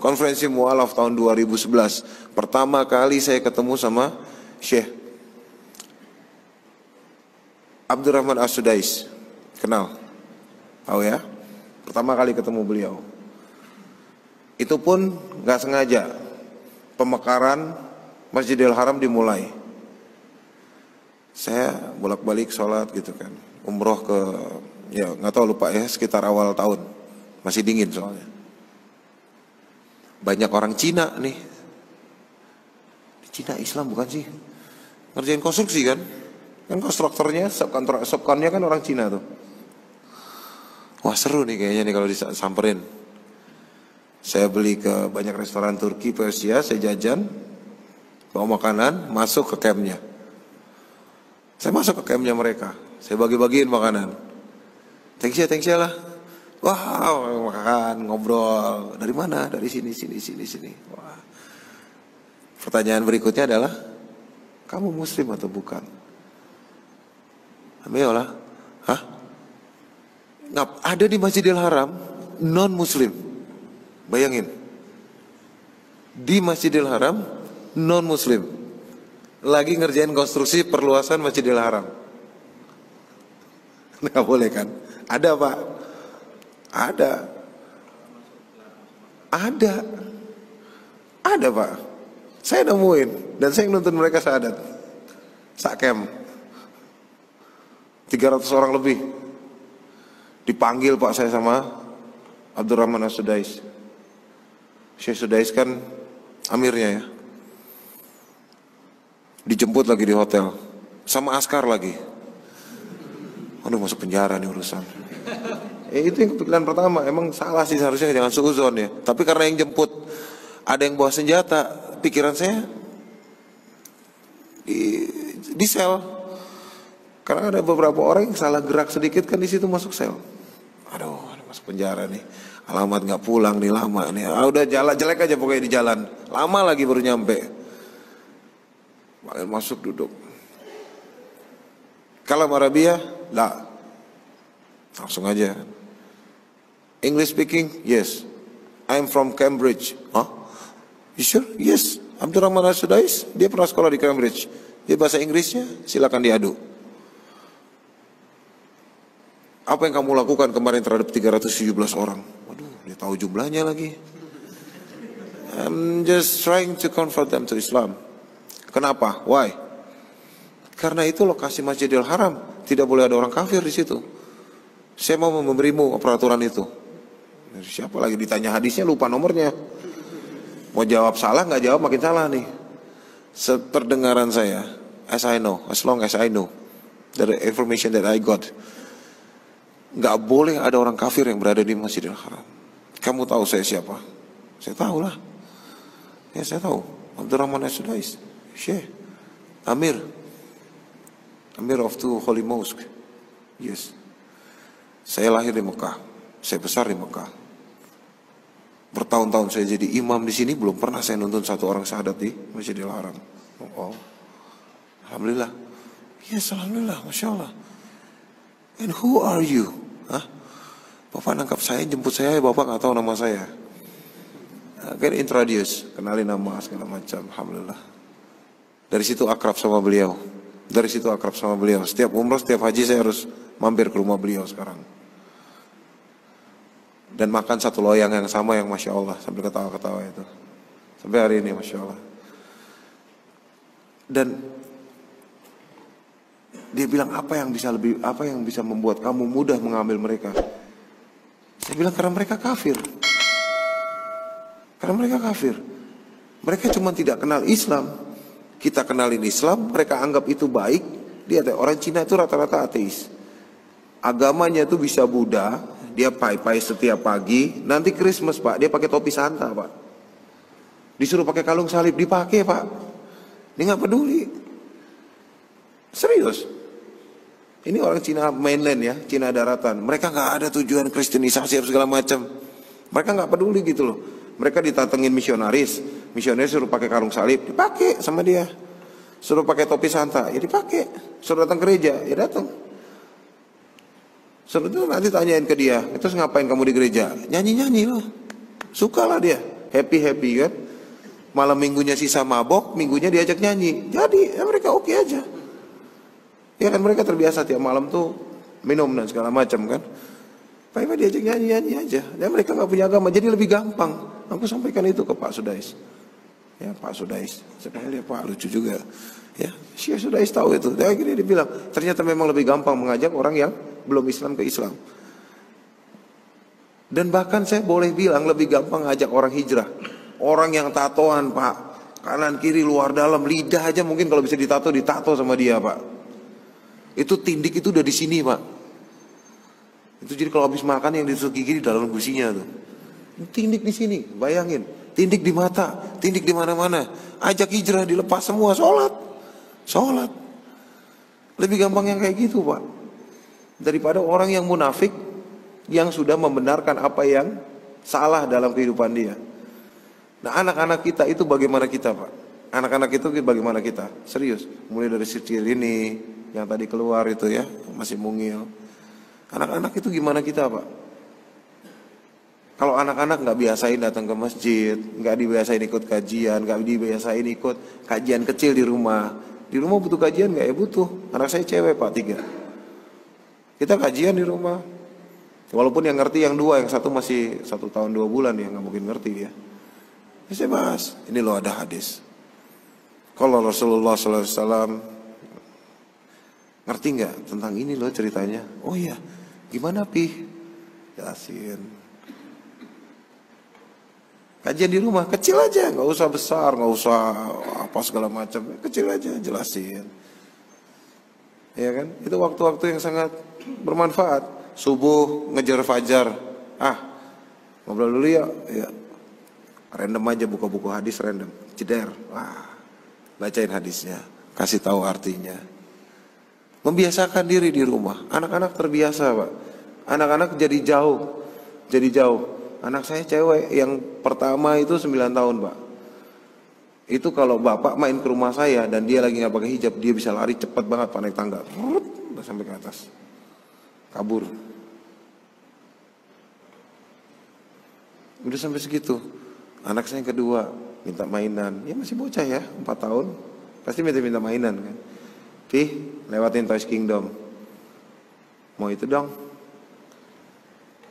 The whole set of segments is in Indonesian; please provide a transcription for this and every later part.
konferensi mu'alaf tahun 2011. Pertama kali saya ketemu sama Syekh Abdurrahman As-Sudais. Kenal? Tahu ya? Pertama kali ketemu beliau. Itu pun gak sengaja. Pemekaran Masjidil Haram dimulai. Saya bolak-balik sholat gitu kan. Umroh ke, ya gak tahu, lupa ya, sekitar awal tahun. Masih dingin soalnya. Banyak orang Cina nih. Cina Islam bukan sih? Ngerjain konstruksi kan? Kan konstruktornya, subkonnya kan orang Cina tuh. Wah seru nih kayaknya nih kalau disamperin. Saya beli ke banyak restoran Turki, Persia, saya jajan, bawa makanan, masuk ke campnya. Saya masuk ke campnya mereka, saya bagi-bagiin makanan. Thanks ya lah. Wow, makan, ngobrol. Dari mana? Dari sini. Wah. Pertanyaan berikutnya adalah, kamu muslim atau bukan? Ayolah. Hah? Ada di Masjidil Haram non muslim. Bayangin. Di Masjidil Haram non muslim lagi ngerjain konstruksi perluasan Masjidil Haram. Nggak boleh kan? Ada Pak. Ada Pak. Saya nemuin dan saya nuntun mereka syahadat. Sakem 300 orang lebih. Dipanggil Pak saya sama Abdurrahman As-Sudais. Syekh Sudais kan amirnya ya. Dijemput lagi di hotel sama askar lagi. Aduh masuk penjara nih urusan. Itu yang kepikiran pertama. Emang salah sih, seharusnya jangan suuzon ya. Tapi karena yang jemput ada yang bawa senjata, pikiran saya di sel. Karena ada beberapa orang yang salah gerak sedikit kan di situ masuk sel. Aduh, masuk penjara nih. Alamat nggak pulang nih, lama nih. Udah jalan jelek aja pokoknya di jalan. Lama lagi baru nyampe. Masuk duduk. Kalam Arabia, lah. Langsung aja. English speaking, yes. I'm from Cambridge. Huh? You sure? Yes. Abdurrahman As-Sudais, dia pernah sekolah di Cambridge. Dia bahasa Inggrisnya, silakan diadu. Apa yang kamu lakukan kemarin terhadap 317 orang? Waduh, dia tahu jumlahnya lagi. I'm just trying to convert them to Islam. Kenapa? Why? Karena itu lokasi Masjidil Haram, tidak boleh ada orang kafir di situ. Saya mau memberimu peraturan itu. Siapa lagi ditanya hadisnya lupa nomornya. Mau jawab salah, nggak jawab makin salah nih. Seperdengaran saya, as long as I know, the information that I got, nggak boleh ada orang kafir yang berada di Masjidil Haram. Kamu tahu saya siapa? Saya tahu lah. Ya saya tahu. Abdurrahman As-Sudais, Syekh, Amir of two Holy Mosque. Yes. Saya lahir di Mekah. Saya besar di Mekah. Bertahun-tahun saya jadi imam di sini, belum pernah saya nuntun satu orang syahadat di Masjidil Haram. Oh, alhamdulillah. Yes, alhamdulillah, masya Allah. And who are you? Hah? Bapak nangkap saya, jemput saya, Bapak nggak tahu nama saya. Kan introduce, kenalin nama segala macam, alhamdulillah. Dari situ akrab sama beliau. Setiap umroh, setiap haji saya harus mampir ke rumah beliau sekarang. Dan makan satu loyang yang sama yang masya Allah, sambil ketawa-ketawa itu. Sampai hari ini masya Allah. Dan dia bilang apa yang bisa membuat kamu mudah mengambil mereka? Saya bilang karena mereka kafir. Mereka cuma tidak kenal Islam. Kita kenalin Islam, mereka anggap itu baik. Lihat ya, orang Cina itu rata-rata ateis. Agamanya itu bisa Buddha, dia pai-pai setiap pagi. Nanti Christmas Pak, dia pakai topi Santa Pak. Disuruh pakai kalung salib, dipakai Pak. Dia nggak peduli. Serius. Ini orang Cina mainland ya, Cina daratan. Mereka nggak ada tujuan kristenisasi segala macam. Mereka nggak peduli gitu loh. Mereka ditatengin misionaris suruh pakai kalung salib, dipakai sama dia. Suruh pakai topi Santa, ya dipakai. Suruh datang gereja, ya datang. Suruh itu nanti tanyain ke dia, terus ngapain kamu di gereja? Nyanyi-nyanyi loh. Sukalah dia. happy kan. Malam minggunya sisa mabok, minggunya diajak nyanyi. Jadi ya mereka oke aja. Ya kan mereka terbiasa tiap malam tuh minum dan segala macam kan. Pak diajak nyanyi aja. Dan mereka nggak punya agama, jadi lebih gampang. Aku sampaikan itu ke Pak Sudais. Ya Pak Sudais, saya panggil dia Pak, lucu juga. Ya, Syekh Sudais tahu itu. Dan akhirnya dia bilang, ternyata memang lebih gampang mengajak orang yang belum Islam ke Islam. Dan bahkan saya boleh bilang lebih gampang ngajak orang hijrah. Orang yang tatoan Pak, kanan kiri luar dalam, lidah aja mungkin kalau bisa ditato sama dia Pak. Itu tindik itu udah di sini Pak. Itu jadi kalau habis makan yang ditusuk gigi di dalam gusinya tuh. Tindik di sini, bayangin. Tindik di mata, tindik di mana-mana. Ajak hijrah dilepas semua, sholat. Lebih gampang yang kayak gitu Pak. Daripada orang yang munafik yang sudah membenarkan apa yang salah dalam kehidupan dia. Nah anak-anak kita itu bagaimana kita Pak? Anak-anak itu bagaimana kita? Serius, mulai dari si kecil ini yang tadi keluar itu ya, masih mungil. Anak-anak itu gimana kita Pak? Kalau anak-anak nggak biasain datang ke masjid, nggak dibiasain ikut kajian, nggak dibiasain ikut kajian kecil di rumah butuh kajian nggak ya? Butuh. Anak saya cewek Pak 3. Kita kajian di rumah. Walaupun yang ngerti yang 2, yang 1 masih 1 tahun 2 bulan ya, nggak mungkin ngerti ya. Saya bahas, ini loh ada hadis. Kalau Rasulullah SAW ngerti nggak tentang ini loh ceritanya? Oh iya, gimana Pi? Jelasin. Kajian di rumah kecil aja, nggak usah besar, nggak usah apa segala macam, kecil aja jelasin. Ya kan? Itu waktu-waktu yang sangat bermanfaat. Subuh ngejar fajar, ngobrol dulu ya. Random aja buka buku hadis random, jeder, bacain hadisnya, kasih tahu artinya. Membiasakan diri di rumah. Anak-anak terbiasa Pak. Anak-anak jadi jauh. Anak saya cewek yang pertama itu 9 tahun Pak. Itu kalau bapak main ke rumah saya dan dia lagi nggak pakai hijab, dia bisa lari cepat banget Pak, naik tangga, udah sampai ke atas, kabur. Udah sampai segitu. Anak saya yang kedua minta mainan, ya masih bocah ya, 4 tahun, pasti minta mainan kan. Lewatin Toys Kingdom, mau itu dong.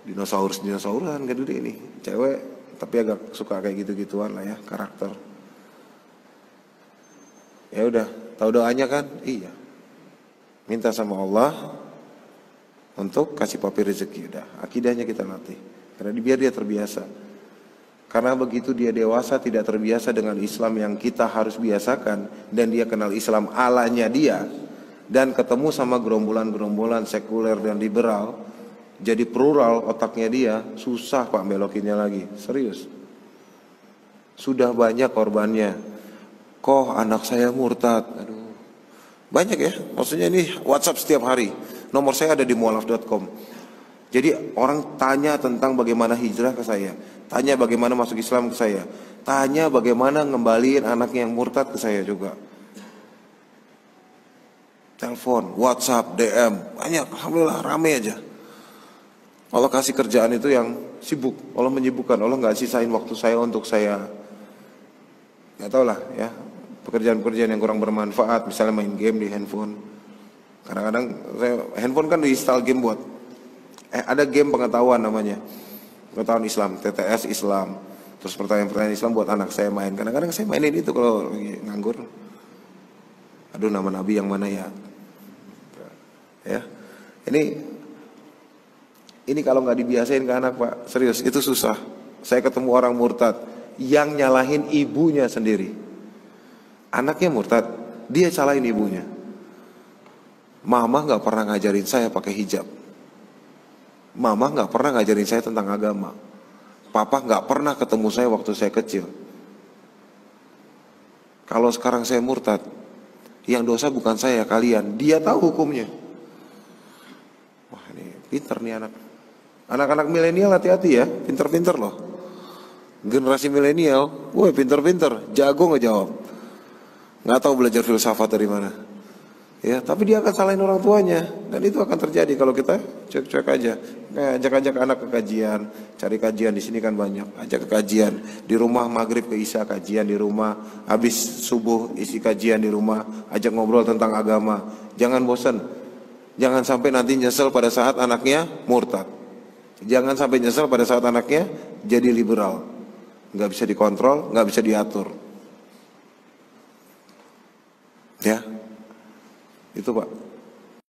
Dinosaurusan gede ini, cewek tapi agak suka kayak gitu-gituan lah ya, karakter. Ya udah, tahu doanya kan? Iya. Minta sama Allah untuk kasih papi rezeki, udah. Akidahnya kita latih. Karena biar dia terbiasa. Karena begitu dia dewasa tidak terbiasa dengan Islam yang kita harus biasakan, dan dia kenal Islam alanya dia, dan ketemu sama gerombolan-gerombolan sekuler dan liberal, jadi plural otaknya dia, susah Pak belokinnya lagi. Serius. Sudah banyak korbannya. Kok anak saya murtad? Aduh. Banyak ya. Maksudnya ini WhatsApp setiap hari. Nomor saya ada di mualaf.com. Jadi orang tanya tentang bagaimana hijrah ke saya, tanya bagaimana masuk Islam ke saya, tanya bagaimana ngembaliin anaknya yang murtad ke saya juga. Telepon, WhatsApp, DM, banyak. Alhamdulillah rame aja. Allah kasih kerjaan itu yang sibuk, Allah menyibukkan, Allah nggak sisain waktu saya untuk saya, nggak tahu lah ya, pekerjaan-pekerjaan yang kurang bermanfaat, misalnya main game di handphone. Kadang-kadang handphone kan di-install game buat, ada game pengetahuan namanya, pengetahuan Islam, TTS Islam, terus pertanyaan-pertanyaan Islam buat anak saya main. Kadang-kadang saya mainin itu kalau lagi nganggur. Aduh, nama Nabi yang mana ya? Ya, ini kalau nggak dibiasain ke anak Pak, serius itu susah. Saya ketemu orang murtad yang nyalahin ibunya sendiri. Anaknya murtad, dia salahin ibunya. Mama nggak pernah ngajarin saya pakai hijab. Mama nggak pernah ngajarin saya tentang agama. Papa nggak pernah ketemu saya waktu saya kecil. Kalau sekarang saya murtad, yang dosa bukan saya, kalian. Dia tahu hukumnya. Wah ini pinter nih anak. Anak-anak milenial hati-hati ya, pinter-pinter loh. Generasi milenial, wah pinter-pinter, jago ngejawab. Nggak tahu belajar filsafat dari mana. Ya, tapi dia akan salahin orang tuanya, dan itu akan terjadi kalau kita cuek-cuek aja. Ajak-ajak anak ke kajian, cari kajian di sini kan banyak. Ajak ke kajian di rumah, maghrib ke isya kajian di rumah, habis subuh isi kajian di rumah, ajak ngobrol tentang agama. Jangan bosan, jangan sampai nanti nyesel pada saat anaknya murtad. Jangan sampai nyesel pada saat anaknya jadi liberal, nggak bisa dikontrol, nggak bisa diatur. Ya. Itu Pak.